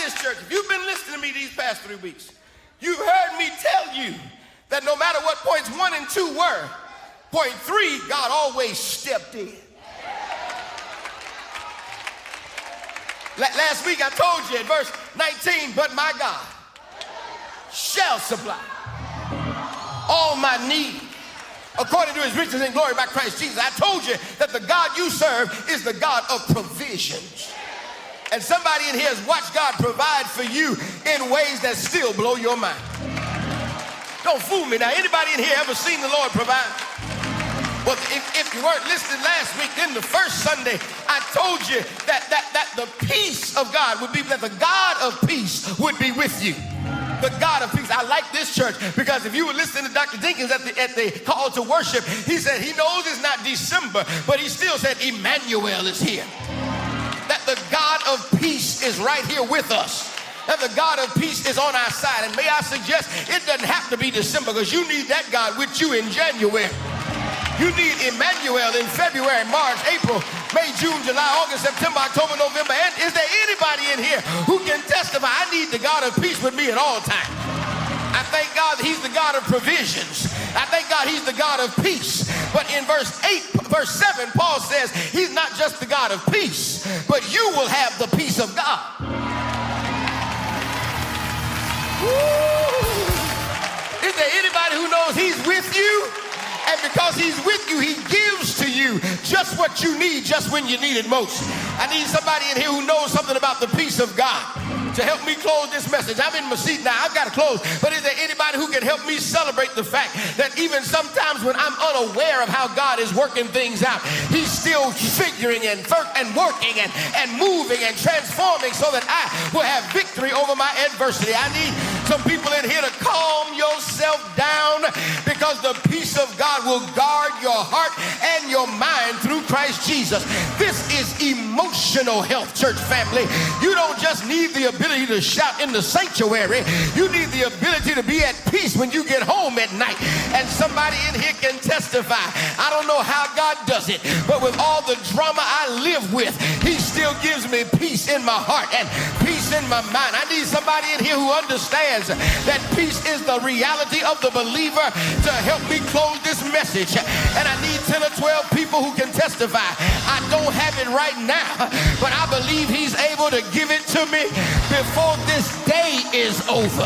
this, church, if you've been listening to me these past 3 weeks, you've heard me tell you that no matter what points 1 and 2 were, point 3, God always stepped in. Last week I told you in verse 19, but my God shall supply all my need according to his riches and glory by Christ Jesus. I told you that the God you serve is the God of provisions. And somebody in here has watched God provide for you in ways that still blow your mind. Don't fool me. Now, anybody in here ever seen the Lord provide? Well, if you weren't listening last week, then the first Sunday, I told you that the peace of God would be, that the God of peace would be with you. The God of peace. I like this church because if you were listening to Dr. Dinkins at the call to worship, he said he knows it's not December, but he still said Emmanuel is here. That the God of peace is right here with us. That the God of peace is on our side. And may I suggest, it doesn't have to be December because you need that God with you in January. You need Emmanuel in February, March, April, May, June, July, August, September, October, November. And is there anybody in here who can testify, I need the God of peace with me at all times? I thank God that he's the God of provisions. I thank God he's the God of peace. But in verse 7, Paul says he's not just the God of peace, but you will have the peace of God. Woo. Is there anybody who knows he's with you? And because he's with you, he gives to you just what you need, just when you need it most. I need somebody in here who knows something about the peace of God to help me close this message. I'm in my seat now. I've got to close. But is there anybody who can help me celebrate the fact that even sometimes when I'm unaware of how God is working things out, he's still figuring and working and moving and transforming so that I will have victory over my adversity. I need some people in here to calm yourself down because the peace of God will guard your heart and your mind through Christ Jesus. This is emotional health, church family. You don't just need the ability to shout in the sanctuary. You need the ability to be at peace when you get home at night. And somebody in here can testify. I don't know how God does it, but with all the drama I live with, he still gives me peace in my heart and peace in my mind. I need somebody in here who understands that peace is the reality of the believer to help me close this message. And I need 10 or 12 people who can testify. I don't have it right now, but I believe he's able to give it to me before this day is over.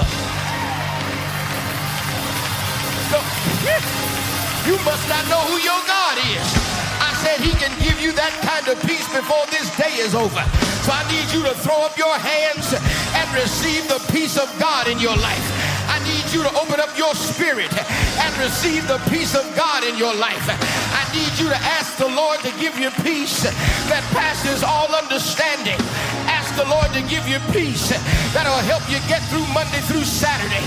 So, you must not know who your God is. I said he can give you that kind of peace before this day is over. So I need you to throw up your hands and receive the peace of God in your life. I need you to open up your spirit and receive the peace of God in your life. I need you to ask the Lord to give you peace that passes all understanding. Ask the Lord to give you peace that will help you get through Monday through Saturday.